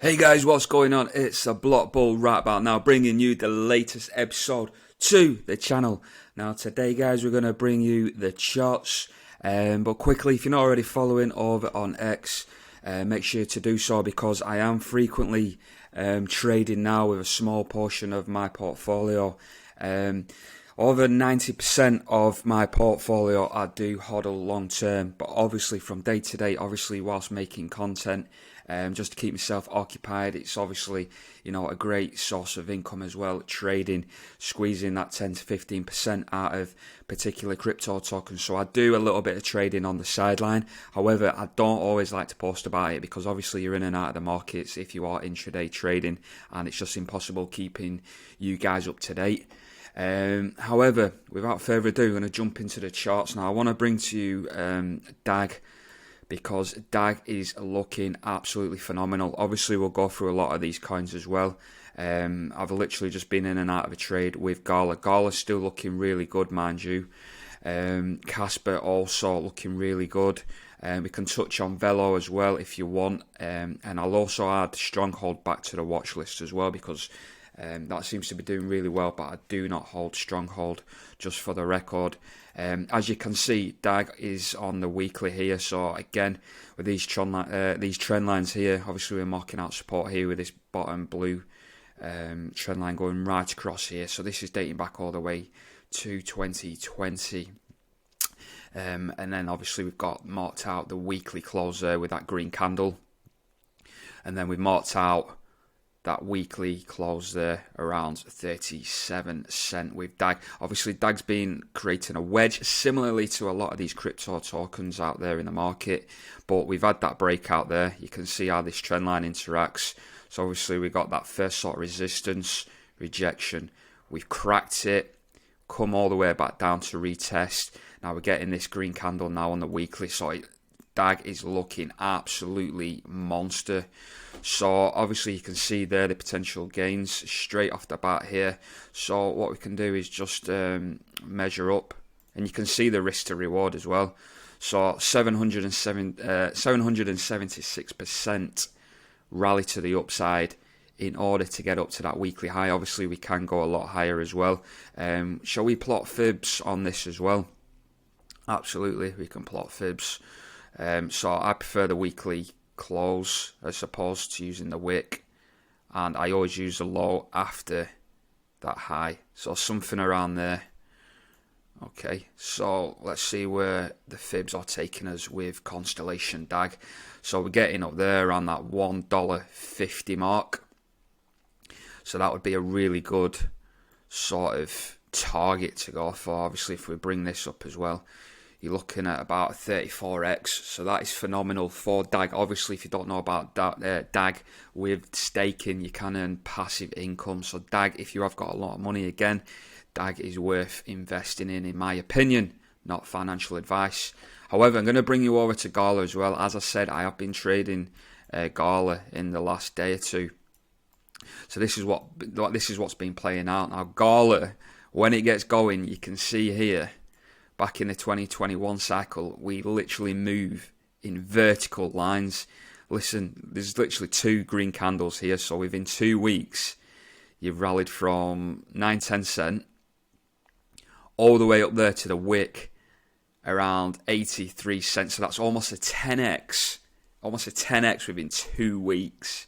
Hey guys, what's going on? It's a Block Bull right about now, bringing you the latest episode to the channel. Now today guys, we're going to bring you the charts, but quickly, if you're not already following over on X, make sure to do so, because I am frequently trading now with a small portion of my portfolio. Over 90% of my portfolio I do hodl long term, but obviously from day to day, obviously whilst making content, just to keep myself occupied. It's obviously, a great source of income as well, trading, squeezing that 10 to 15% out of particular crypto tokens. So I do a little bit of trading on the sideline. However, I don't always like to post about it, because obviously you're in and out of the markets if you are intraday trading, and it's just impossible keeping you guys up to date. However, without further ado, we're going to jump into the charts now. I want to bring to you Dag, because Dag is looking absolutely phenomenal. Obviously, we'll go through a lot of these coins as well. I've literally just been in and out of a trade with Gala. Gala's still looking really good, mind you. CASPER also looking really good. We can touch on Velo as well if you want. And I'll also add Stronghold back to the watch list as well, because that seems to be doing really well, but I do not hold Stronghold, just for the record. As you can see, Dag is on the weekly here. So again, with these trend lines here, obviously we're marking out support here with this bottom blue trend line going right across here. So this is dating back all the way to 2020. And then obviously we've got marked out the weekly close there with that green candle. And then we've marked out that weekly close there around 37 cents with Dag. Obviously, Dag's been creating a wedge similarly to a lot of these crypto tokens out there in the market, but we've had that breakout there. You can see how this trend line interacts. So obviously, we got that first sort of resistance, rejection. We've cracked it, come all the way back down to retest. Now we're getting this green candle now on the weekly. So Dag is looking absolutely monster. So obviously you can see there the potential gains straight off the bat here. So what we can do is just measure up, and you can see the risk to reward as well. So 776% rally to the upside in order to get up to that weekly high. Obviously we can go a lot higher as well. Shall we plot fibs on this as well? Absolutely, we can plot fibs. So I prefer the weekly close as opposed to using the wick, and I always use the low after that high, so something around there. Okay, so let's see where the fibs are taking us with Constellation Dag. So we're getting up there around that $1.50 mark, so that would be a really good sort of target to go for. Obviously if we bring this up as well, you're looking at about 34x, so that is phenomenal for Dag. Obviously, if you don't know about Dag, with staking, you can earn passive income. So Dag, if you have got a lot of money, again, Dag is worth investing in my opinion, not financial advice. However, I'm going to bring you over to Gala as well. As I said, I have been trading Gala in the last day or two. So this is what's been playing out now. Gala, when it gets going, you can see here, back in the 2021 cycle, we literally move in vertical lines. Listen, there's literally two green candles here. So within 2 weeks, you've rallied from 9-10 cent all the way up there to the wick around 83 cents. So that's almost a 10x, within 2 weeks.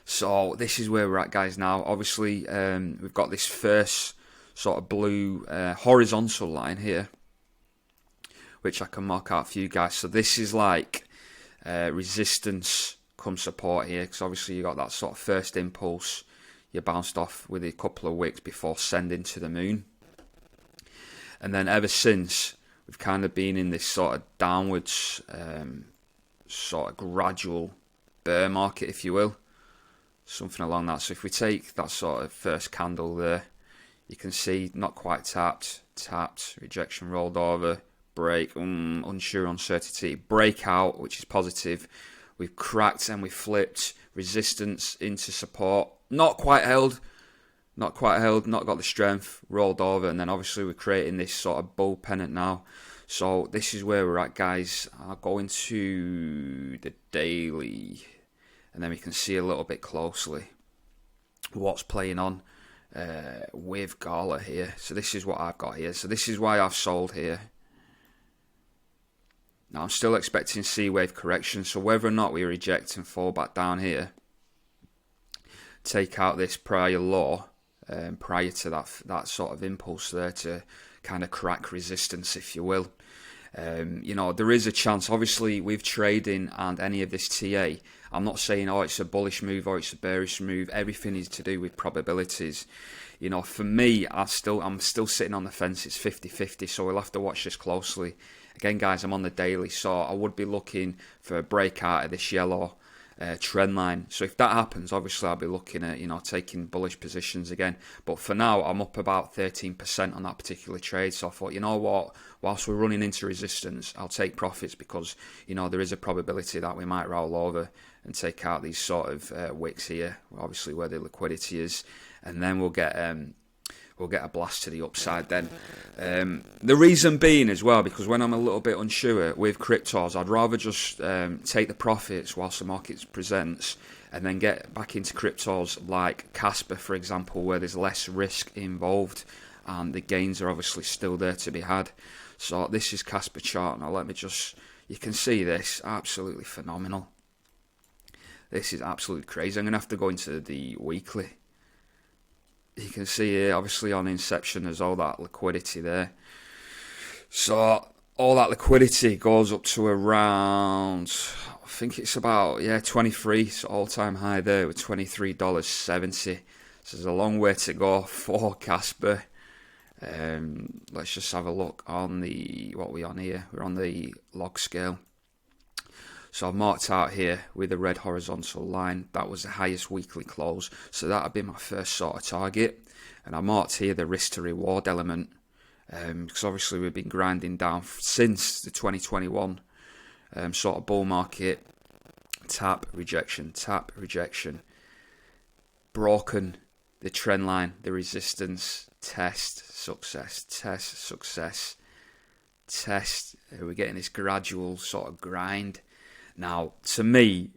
So this is where we're at, guys. Now, obviously, we've got this first sort of blue horizontal line here, which I can mark out for you guys. So this is like resistance come support here, because obviously you got that sort of first impulse, you bounced off with a couple of wicks before sending to the moon. And then ever since, we've kind of been in this sort of downwards, sort of gradual bear market, if you will. Something along that. So if we take that sort of first candle there, you can see not quite tapped, rejection rolled over, break, unsure, uncertainty, breakout, which is positive. We've cracked and we flipped resistance into support. Not quite held, not got the strength, rolled over, and then obviously we're creating this sort of bull pennant now. So this is where we're at, guys. I'll go into the daily. and then we can see a little bit closely what's playing on with Gala here. So this is what I've got here. So this is why I've sold here. Now I'm still expecting C-wave correction, so whether or not we reject and fall back down here, take out this prior low prior to that sort of impulse there to kind of crack resistance, if you will. You know, there is a chance, obviously, with trading and any of this TA, I'm not saying, oh, it's a bullish move or it's a bearish move. Everything is to do with probabilities. You know, for me, I'm still sitting on the fence. It's 50-50, so we'll have to watch this closely. Again, guys, I'm on the daily, so I would be looking for a breakout of this yellow trend line. So if that happens, obviously I'll be looking at, you know, taking bullish positions again. But for now, I'm up about 13% on that particular trade. So I thought, you know what, whilst we're running into resistance, I'll take profits because, you know, there is a probability that we might roll over and take out these sort of wicks here, obviously where the liquidity is, and then we'll get a blast to the upside then. The reason being as well, because when I'm a little bit unsure with cryptos, I'd rather just take the profits whilst the market presents and then get back into cryptos like CASPER, for example, where there's less risk involved and the gains are obviously still there to be had. So this is CASPER chart. Now let me just, you can see this, absolutely phenomenal. This is absolutely crazy. I'm going to have to go into the weekly. You can see here, obviously on inception, there's all that liquidity there. So all that liquidity goes up to around, I think it's about, 23, so all-time high there with $23.70. So there's a long way to go for CASPER. Let's just have a look on what we on here. We're on the log scale. So I've marked out here with a red horizontal line. That was the highest weekly close. So that would be my first sort of target. And I marked here the risk to reward element. Because obviously we've been grinding down since the 2021 sort of bull market. Tap, rejection, broken the trend line, the resistance, test, success, test, success, test. We're getting this gradual sort of grind. Now, to me,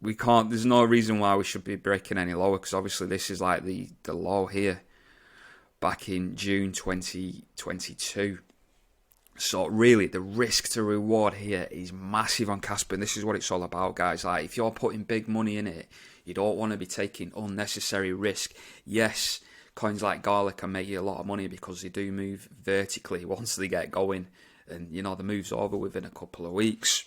we can't, there's no reason why we should be breaking any lower, because obviously this is like the low here back in June 2022. So really, the risk to reward here is massive on CASPER, and this is what it's all about, guys. Like, if you're putting big money in it, you don't want to be taking unnecessary risk. Yes, coins like Gala can make you a lot of money because they do move vertically once they get going, and you know the move's over within a couple of weeks.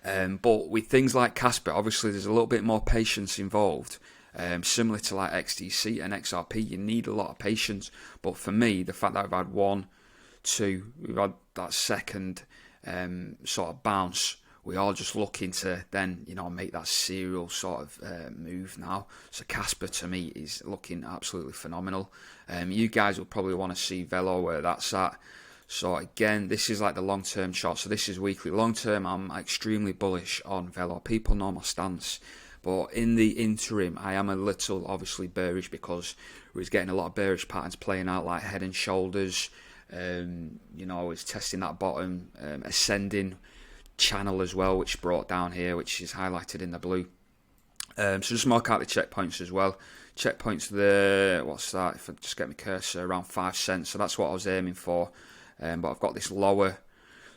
But with things like CASPER, obviously there's a little bit more patience involved. Similar to like XDC and XRP, you need a lot of patience. But for me, the fact that I've had 1, 2, we've had that second sort of bounce, we are just looking to then, you know, make that serial sort of move now. So CASPER to me is looking absolutely phenomenal. You guys will probably want to see Velo where that's at. So again, this is like the long-term chart. So this is weekly. Long-term, I'm extremely bullish on Velo. People know my stance. But in the interim, I am a little obviously bearish because we're getting a lot of bearish patterns playing out like head and shoulders. You know, it's testing that bottom, ascending channel as well, which brought down here, which is highlighted in the blue. So just mark out the checkpoints as well. Checkpoints there, what's that? If I just get my cursor, around 5 cents. So that's what I was aiming for. But I've got this lower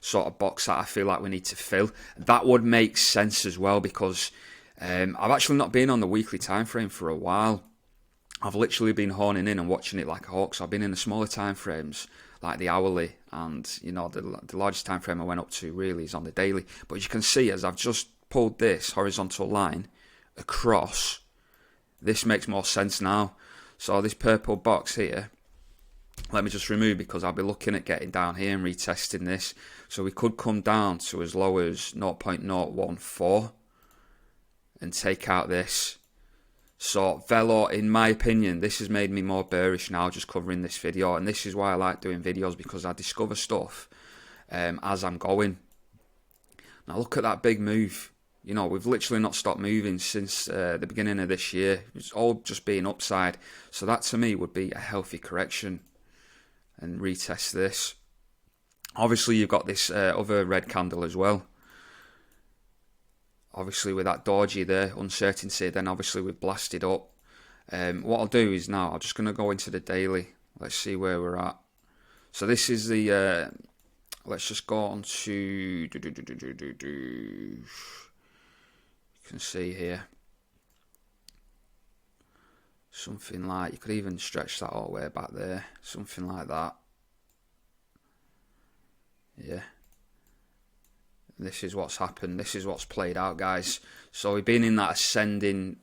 sort of box that I feel like we need to fill. That would make sense as well because I've actually not been on the weekly time frame for a while. I've literally been honing in and watching it like a hawk. So I've been in the smaller time frames, like the hourly, and you know the largest time frame I went up to really is on the daily. But as you can see, as I've just pulled this horizontal line across, this makes more sense now. So this purple box here, let me just remove because I'll be looking at getting down here and retesting this. So we could come down to as low as 0.014 and take out this. So Velo, in my opinion, this has made me more bearish now just covering this video. And this is why I like doing videos, because I discover stuff as I'm going. Now look at that big move. You know, we've literally not stopped moving since the beginning of this year. It's all just being upside. So that to me would be a healthy correction. And retest this. Obviously, you've got this other red candle as well. obviously with that dodgy there, uncertainty, then obviously we've blasted up. What I'll do is now, I'm just going to go into the daily. Let's see where we're at. So this is the, let's just go on to, you can see here. Something like, you could even stretch that all the way back there. Something like that. Yeah. This is what's happened. This is what's played out, guys. So we've been in that ascending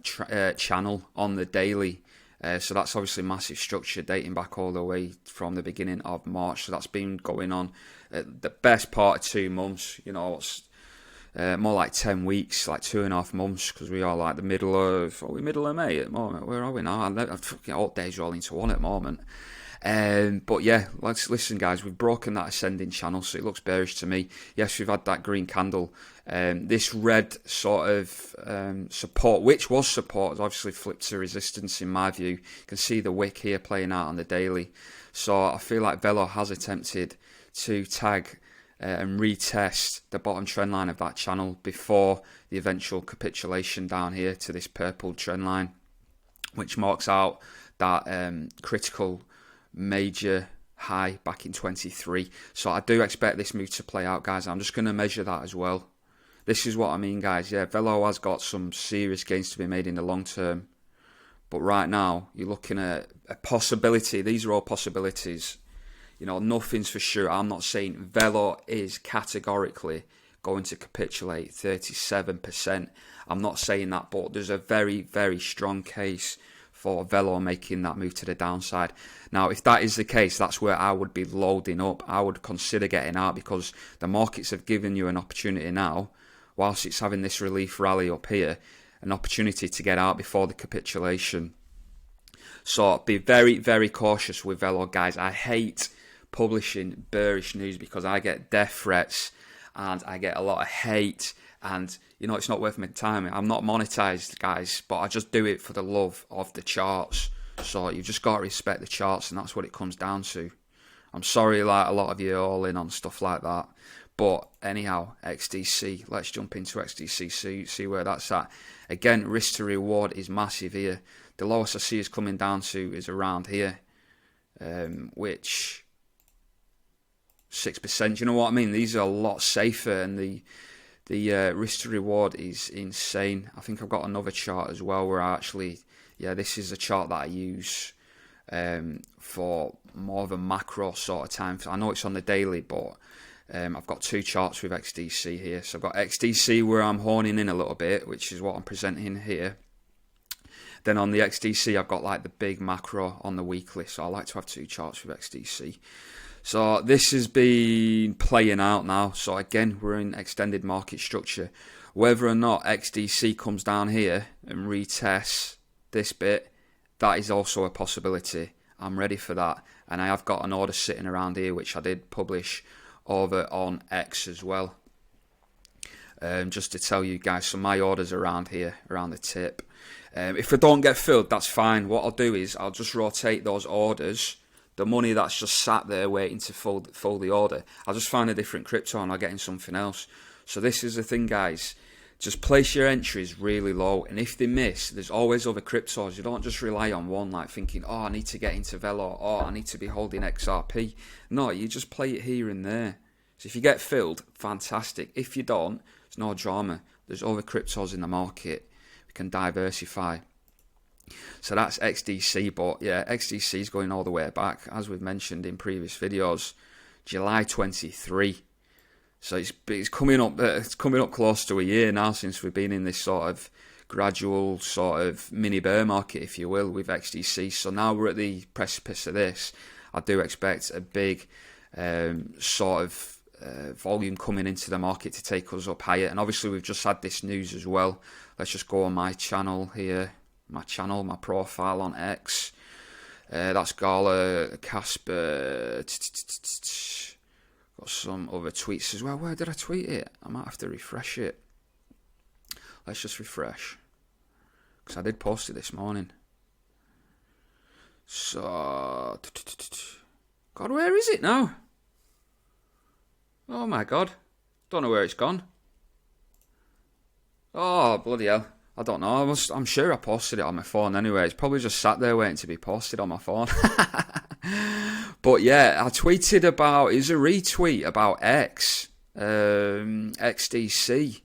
channel on the daily. So that's obviously massive structure dating back all the way from the beginning of March. So that's been going on the best part of 2 months. You know, it's more like 10 weeks, like 2.5 months, because we are like the middle of May at the moment. Where are we now? All days roll into one at the moment. But yeah, let's listen, guys. We've broken that ascending channel, so it looks bearish to me. Yes, we've had that green candle. This red sort of support, which was support, has obviously flipped to resistance in my view. You can see the wick here playing out on the daily. So I feel like Velo has attempted to tag and retest the bottom trend line of that channel before the eventual capitulation down here to this purple trend line, which marks out that critical major high back in 23. So I do expect this move to play out, guys. I'm just going to measure that as well. This is what I mean, guys. Yeah, Velo has got some serious gains to be made in the long term, but right now you're looking at a possibility. These are all possibilities. You know, nothing's for sure. I'm not saying Velo is categorically going to capitulate 37%. I'm not saying that, but there's a very, very strong case for Velo making that move to the downside. Now, if that is the case, that's where I would be loading up. I would consider getting out, because the markets have given you an opportunity now, whilst it's having this relief rally up here, an opportunity to get out before the capitulation. So be very, very cautious with Velo, guys. I hate publishing bearish news because I get death threats and I get a lot of hate, and you know, it's not worth my time. I'm not monetized, guys, but I just do it for the love of the charts. So you've just got to respect the charts, and that's what it comes down to. I'm sorry, like a lot of you are all in on stuff like that, but anyhow, XDC, let's jump into XDC, see where that's at. Again, risk to reward is massive here. The lowest I see is coming down to is around here, which 6%. You know what I mean? These are a lot safer, and the risk to reward is insane. I think I've got another chart as well where I actually, yeah, this is a chart that I use for more of a macro sort of time. I know it's on the daily, but I've got 2 charts with XDC here. So I've got XDC where I'm honing in a little bit, which is what I'm presenting here. Then on the XDC, I've got like the big macro on the weekly. So I like to have 2 charts with XDC. So this has been playing out now. So again, we're in extended market structure. Whether or not XDC comes down here and retests this bit, that is also a possibility. I'm ready for that. And I have got an order sitting around here, which I did publish over on X as well. Just to tell you guys, so my orders around here, around the tip. If I don't get filled, that's fine. What I'll do is I'll just rotate those orders. The money that's just sat there waiting to fold the order, I'll just find a different crypto and I'll get in something else. So this is the thing, guys. Just place your entries really low, and if they miss, there's always other cryptos. You don't just rely on one, like thinking, oh, I need to get into Velo, oh, I need to be holding XRP. No, you just play it here and there. So if you get filled, fantastic. If you don't, it's no drama. There's other cryptos in the market. We can diversify. So that's XDC, but yeah, XDC is going all the way back, as we've mentioned in previous videos, July 23. So it's coming up. It's coming up close to a year now since we've been in this sort of gradual sort of mini bear market, if you will, with XDC. So now we're at the precipice of this. I do expect a big sort of volume coming into the market to take us up higher. And obviously we've just had this news as well. Let's just go on my channel here. My profile on X. That's Gala, CASPER. Got some other tweets as well. Where did I tweet it? I might have to refresh it. Let's just refresh, because I did post it this morning. So, God, where is it now? Oh my God, don't know where it's gone. Oh, bloody hell. I don't know. I'm sure I posted it on my phone anyway. It's probably just sat there waiting to be posted on my phone. But yeah, I tweeted about, it was a retweet about XDC.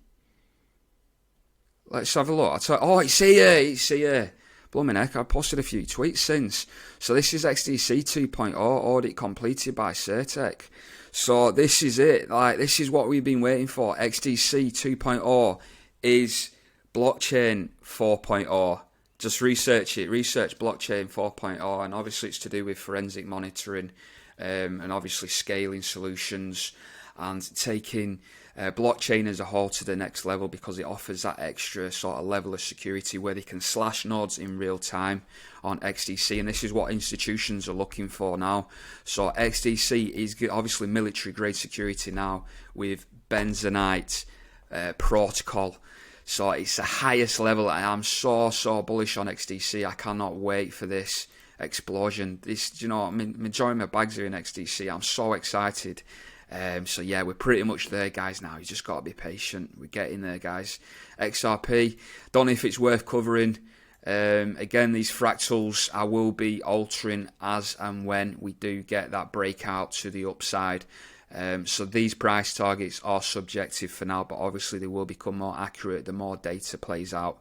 Let's have a look. Oh, it's here. Blooming heck, I posted a few tweets since. So this is XDC 2.0 audit completed by Certec. So this is it. Like, this is what we've been waiting for. XDC 2.0 is blockchain 4.0. Just research it. Research blockchain 4.0, and obviously it's to do with forensic monitoring, and obviously scaling solutions and taking blockchain as a whole to the next level, because it offers that extra sort of level of security where they can slash nodes in real time on XDC, and this is what institutions are looking for now. So XDC is obviously military grade security now with Benzonite protocol. So it's the highest level, and I'm so bullish on XDC. I cannot wait for this explosion. This, you know, I'm enjoying my bags here in XDC. I'm so excited. So yeah, we're pretty much there, guys. Now you just got to be patient. We're getting there, guys. XRP, don't know if it's worth covering. Again, these fractals I will be altering as and when we do get that breakout to the upside. So these price targets are subjective for now, but obviously they will become more accurate the more data plays out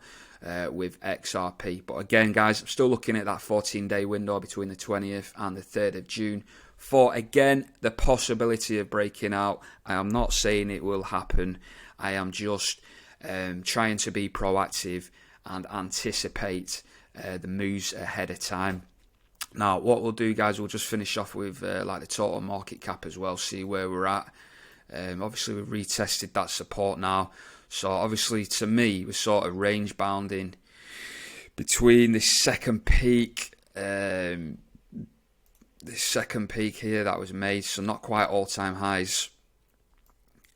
with XRP. But again, guys, I'm still looking at that 14-day window between the 20th and the 3rd of June for, again, the possibility of breaking out. I am not saying it will happen. I am just trying to be proactive and anticipate the moves ahead of time. Now, what we'll do, guys, we'll just finish off with like the total market cap as well, see where we're at. Obviously, we've retested that support now. So, obviously, to me, we're sort of range bounding between this second peak here that was made. So, not quite all-time highs.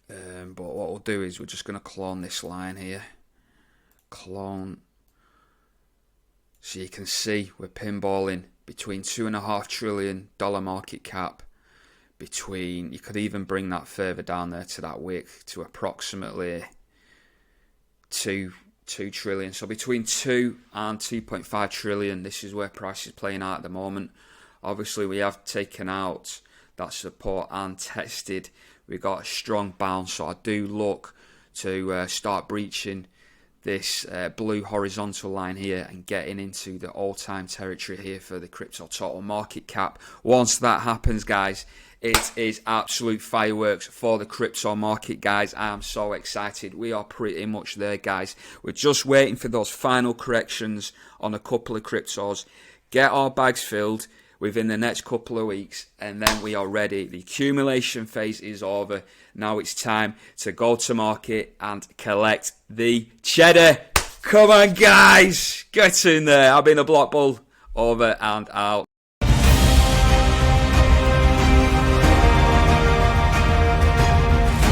But what we'll do is we're just going to clone this line here. Clone. So, you can see we're pinballing between $2.5 trillion market cap, between, you could even bring that further down there to that wick to approximately 2 trillion. So between 2 and 2.5 trillion, this is where price is playing out at the moment. Obviously, we have taken out that support and tested. We got a strong bounce, so I do look to start breaching this blue horizontal line here and getting into the all-time territory here for the crypto total market cap. Once that happens, guys, it is absolute fireworks for the crypto market, guys. I am so excited. We are pretty much there, guys. We're just waiting for those final corrections on a couple of cryptos, get our bags filled within the next couple of weeks, and then we are ready. The accumulation phase is over. Now it's time to go to market and collect the cheddar. Come on, guys, get in there. I've been a Block Bull, over and out.